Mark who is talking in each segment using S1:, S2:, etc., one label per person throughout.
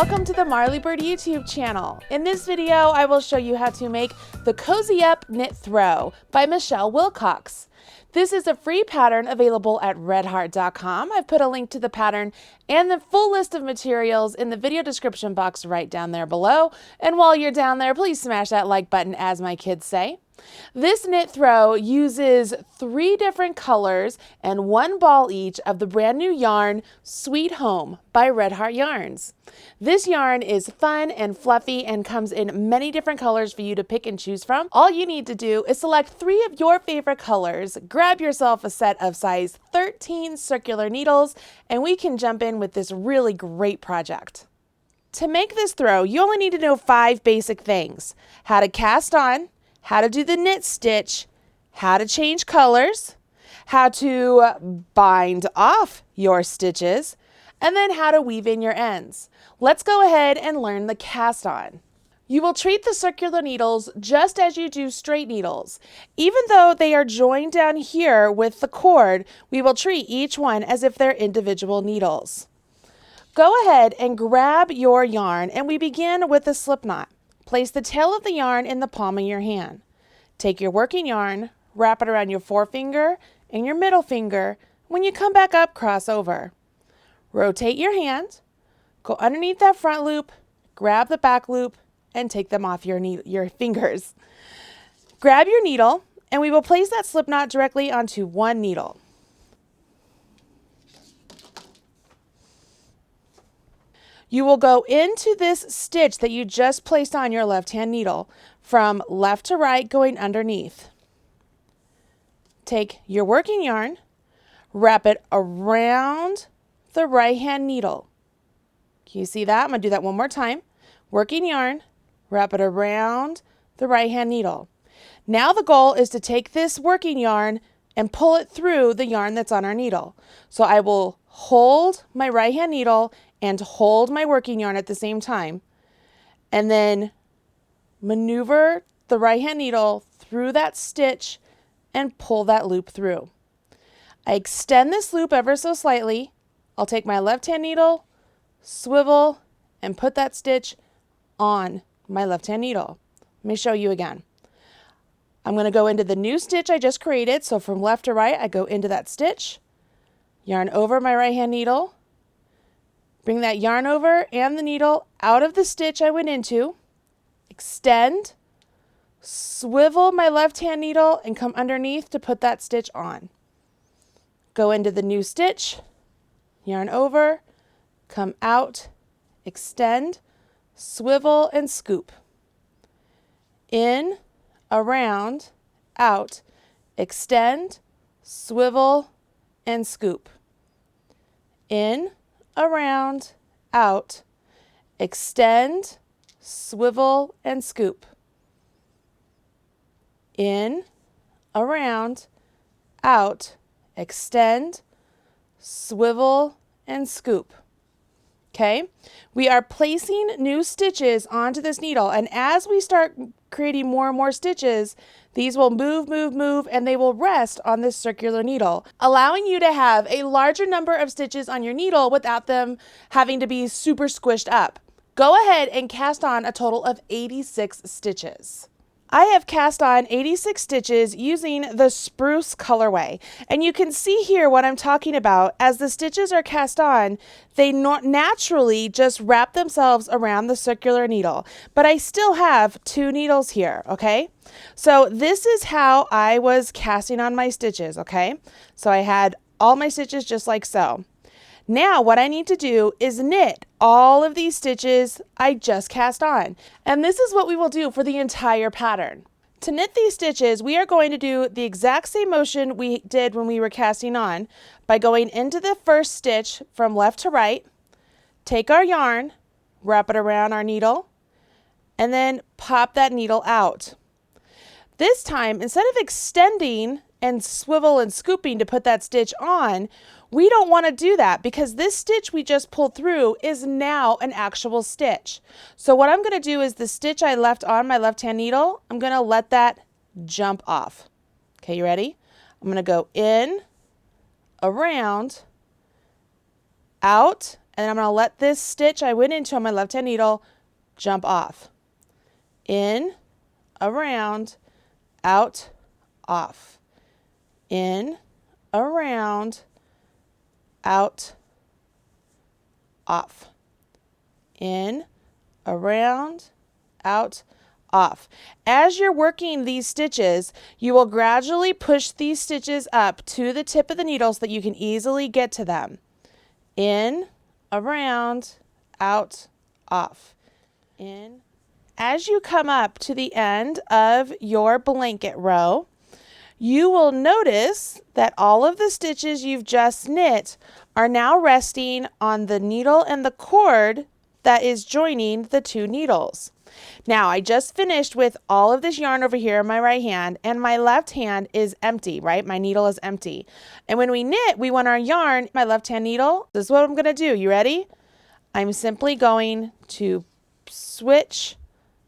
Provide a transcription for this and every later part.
S1: Welcome to the Marley Bird YouTube channel. In this video, I will show you how to make the Cozy Up Knit Throw by Michelle Wilcox. This is a free pattern available at redheart.com. I've put a link to the pattern and the full list of materials in the video description box right down there below. And while you're down there, please smash that like button, as my kids say. This knit throw uses 3 different colors and 1 ball each of the brand new yarn Sweet Home by Red Heart Yarns. This yarn is fun and fluffy and comes in many different colors for you to pick and choose from. All you need to do is select 3 of your favorite colors, grab yourself a set of size 13 circular needles, and we can jump in with this really great project. To make this throw, you only need to know 5 basic things: how to cast on, how to do the knit stitch, how to change colors, how to bind off your stitches, and then how to weave in your ends. Let's go ahead and learn the cast on. You will treat the circular needles just as you do straight needles. Even though they are joined down here with the cord, we will treat each one as if they're individual needles. Go ahead and grab your yarn, and we begin with the slip knot. Place the tail of the yarn in the palm of your hand. Take your working yarn, wrap it around your forefinger and your middle finger. When you come back up, cross over. Rotate your hand, go underneath that front loop, grab the back loop, and take them off your fingers. Grab your needle, and we will place that slip knot directly onto one needle. You will go into this stitch that you just placed on your left-hand needle from left to right, going underneath. Take your working yarn, wrap it around the right-hand needle. Can you see that? I'm going to do that one more time. Working yarn, wrap it around the right-hand needle. Now the goal is to take this working yarn and pull it through the yarn that's on our needle. So I will hold my right-hand needle and hold my working yarn at the same time, and then maneuver the right-hand needle through that stitch and pull that loop through. I extend this loop ever so slightly. I'll take my left-hand needle, swivel, and put that stitch on my left-hand needle. Let me show you again. I'm going to go into the new stitch I just created. So from left to right, I go into that stitch, yarn over my right-hand needle, bring that yarn over and the needle out of the stitch I went into, extend, swivel my left-hand needle, and come underneath to put that stitch on. Go into the new stitch, yarn over, come out, extend, swivel, and scoop. In, around, out, extend, swivel, and scoop. In, around, out, extend, swivel, and scoop. In, around, out, extend, swivel, and scoop. Okay, we are placing new stitches onto this needle, and as we start creating more and more stitches, these will move, and they will rest on this circular needle, allowing you to have a larger number of stitches on your needle without them having to be super squished up. Go ahead and cast on a total of 86 stitches. I have cast on 86 stitches using the Spruce colorway, and you can see here what I'm talking about. As the stitches are cast on, they naturally just wrap themselves around the circular needle, but I still have 2 needles here, okay? So this is how I was casting on my stitches, okay? So I had all my stitches just like so. Now what I need to do is knit all of these stitches I just cast on. And this is what we will do for the entire pattern. To knit these stitches, we are going to do the exact same motion we did when we were casting on by going into the first stitch from left to right, take our yarn, wrap it around our needle, and then pop that needle out. This time, instead of extending and swivel and scooping to put that stitch on, we don't want to do that because this stitch we just pulled through is now an actual stitch. So what I'm going to do is the stitch I left on my left-hand needle, I'm going to let that jump off. Okay, you ready? I'm going to go in, around, out, and I'm going to let this stitch I went into on my left hand needle jump off. In, around, out, off. In, around, out, off. In, around, out, off. As you're working these stitches, you will gradually push these stitches up to the tip of the needle so that you can easily get to them. In, around, out, off. In. As you come up to the end of your blanket row, you will notice that all of the stitches you've just knit are now resting on the needle and the cord that is joining the two needles. Now, I just finished with all of this yarn over here in my right hand, and my left hand is empty, right? My needle is empty. And when we knit, we want our yarn, my left hand needle. This is what I'm going to do. You ready? I'm simply going to switch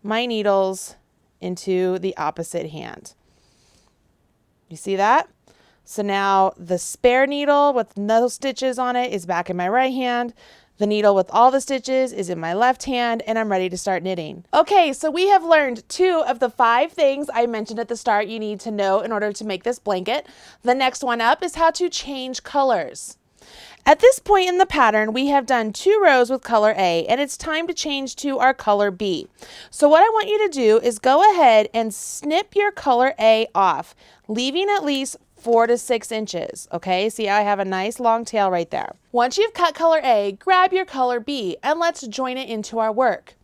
S1: my needles into the opposite hand. You see that? So now the spare needle with no stitches on it is back in my right hand. The needle with all the stitches is in my left hand, and I'm ready to start knitting. Okay, so we have learned 2 of the 5 things I mentioned at the start you need to know in order to make this blanket. The next one up is how to change colors. At this point in the pattern, we have done 2 rows with color A, and it's time to change to our color B. So what I want you to do is go ahead and snip your color A off, leaving at least 4 to 6 inches, okay? See, I have a nice long tail right there. Once you've cut color A, grab your color B, and let's join it into our work.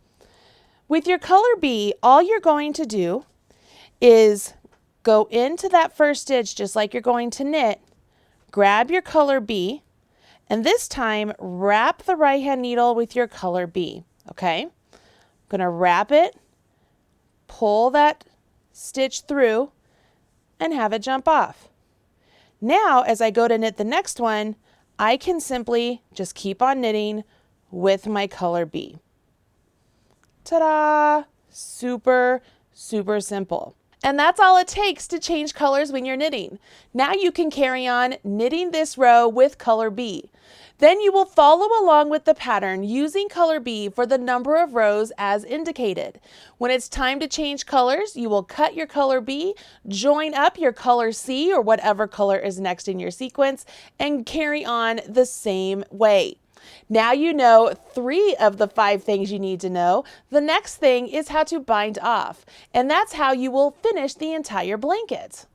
S1: With your color B, all you're going to do is go into that first stitch just like you're going to knit, grab your color B, and this time wrap the right hand needle with your color B, okay? I'm gonna wrap it, pull that stitch through, and have it jump off. Now, as I go to knit the next one, I can simply just keep on knitting with my color B. Ta-da! Super, super simple. And that's all it takes to change colors when you're knitting. Now you can carry on knitting this row with color B. Then you will follow along with the pattern using color B for the number of rows as indicated. When it's time to change colors, you will cut your color B, join up your color C or whatever color is next in your sequence, and carry on the same way. Now you know 3 of the 5 things you need to know. The next thing is how to bind off, and that's how you will finish the entire blanket.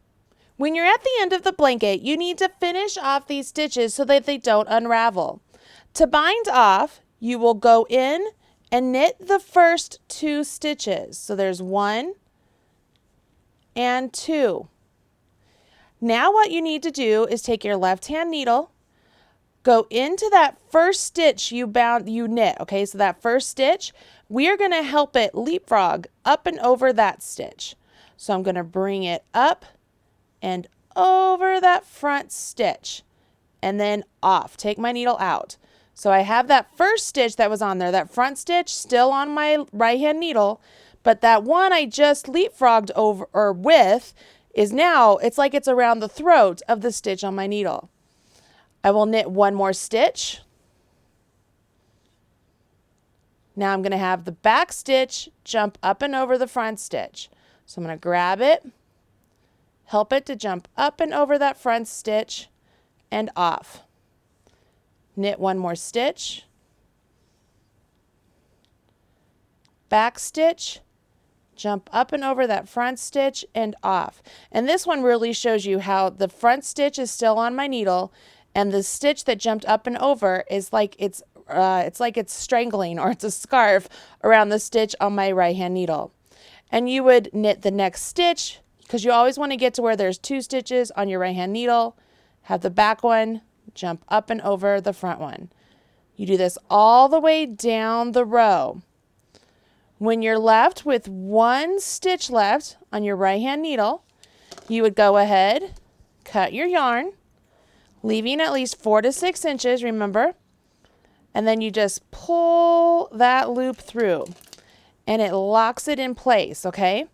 S1: When you're at the end of the blanket, you need to finish off these stitches so that they don't unravel. To bind off, you will go in and knit the first 2 stitches. So there's 1 and 2. Now what you need to do is take your left hand needle, go into that first stitch you knit, okay? So that first stitch, we are going to help it leapfrog up and over that stitch. So I'm going to bring it up and over that front stitch and then off. Take my needle out. So I have that first stitch that was on there, that front stitch still on my right hand needle, but that one I just leapfrogged over or with is now, it's like it's around the throat of the stitch on my needle. I will knit 1 more stitch. Now I'm going to have the back stitch jump up and over the front stitch. So I'm going to grab it, help it to jump up and over that front stitch and off. Knit 1 more stitch, back stitch, jump up and over that front stitch and off. And this one really shows you how the front stitch is still on my needle and the stitch that jumped up and over is like it's strangling, or it's a scarf around the stitch on my right hand needle. And you would knit the next stitch, because you always want to get to where there's 2 stitches on your right hand needle, have the back one jump up and over the front one. You do this all the way down the row. When you're left with 1 stitch left on your right hand needle, you would go ahead, cut your yarn, leaving at least 4 to 6 inches, remember, and then you just pull that loop through and it locks it in place, okay?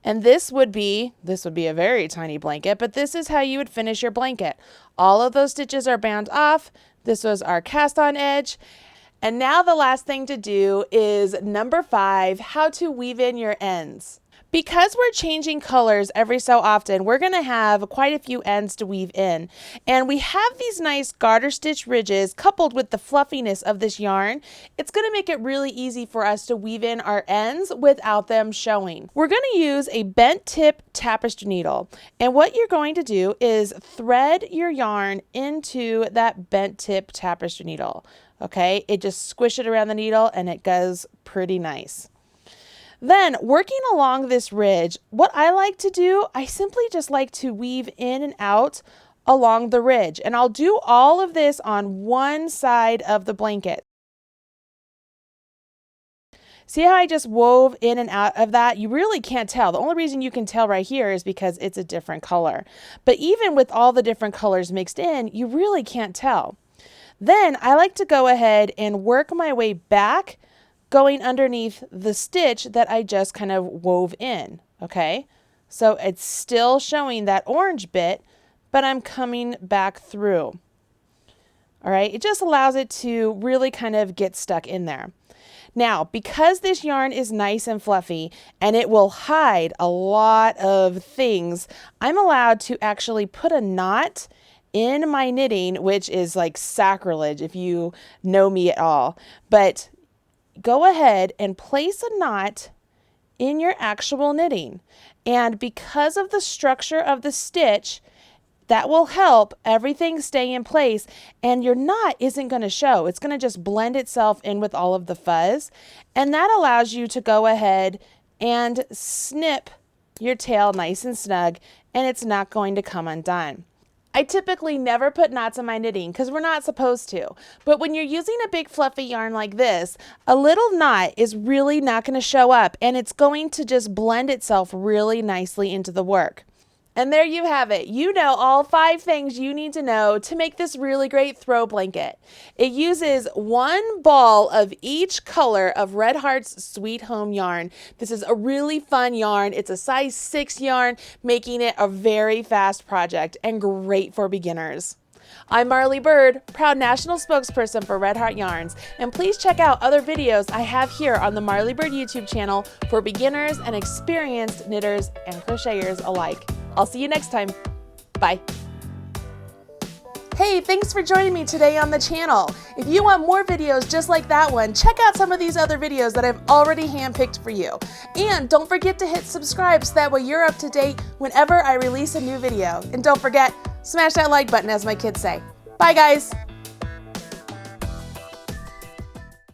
S1: And this would be a very tiny blanket, but this is how you would finish your blanket. All of those stitches are bound off. This was our cast on edge. And now the last thing to do is number 5, how to weave in your ends. Because we're changing colors every so often, we're going to have quite a few ends to weave in. And we have these nice garter stitch ridges coupled with the fluffiness of this yarn. It's going to make it really easy for us to weave in our ends without them showing. We're going to use a bent tip tapestry needle. And what you're going to do is thread your yarn into that bent tip tapestry needle. Okay, it just squish it around the needle and it goes pretty nice. Then working along this ridge, what I like to do, I simply just like to weave in and out along the ridge. And I'll do all of this on one side of the blanket. See how I just wove in and out of that? You really can't tell. The only reason you can tell right here is because it's a different color. But even with all the different colors mixed in, you really can't tell. Then I like to go ahead and work my way back, going underneath the stitch that I just kind of wove in, okay? So it's still showing that orange bit, but I'm coming back through. All right, it just allows it to really kind of get stuck in there. Now, because this yarn is nice and fluffy and it will hide a lot of things, I'm allowed to actually put a knot in my knitting, which is like sacrilege if you know me at all. But go ahead and place a knot in your actual knitting. And because of the structure of the stitch, that will help everything stay in place, and your knot isn't going to show. It's going to just blend itself in with all of the fuzz, and that allows you to go ahead and snip your tail nice and snug, and it's not going to come undone. I typically never put knots in my knitting because we're not supposed to. But when you're using a big fluffy yarn like this, a little knot is really not going to show up, and it's going to just blend itself really nicely into the work. And there you have it. You know all 5 things you need to know to make this really great throw blanket. It uses 1 ball of each color of Red Heart's Sweet Home yarn. This is a really fun yarn. It's a size 6 yarn, making it a very fast project and great for beginners. I'm Marley Bird, proud national spokesperson for Red Heart Yarns, and please check out other videos I have here on the Marley Bird YouTube channel for beginners and experienced knitters and crocheters alike. I'll see you next time. Bye. Hey, thanks for joining me today on the channel. If you want more videos just like that one, check out some of these other videos that I've already handpicked for you. And don't forget to hit subscribe so that way you're up to date whenever I release a new video. And don't forget, smash that like button, as my kids say. Bye guys.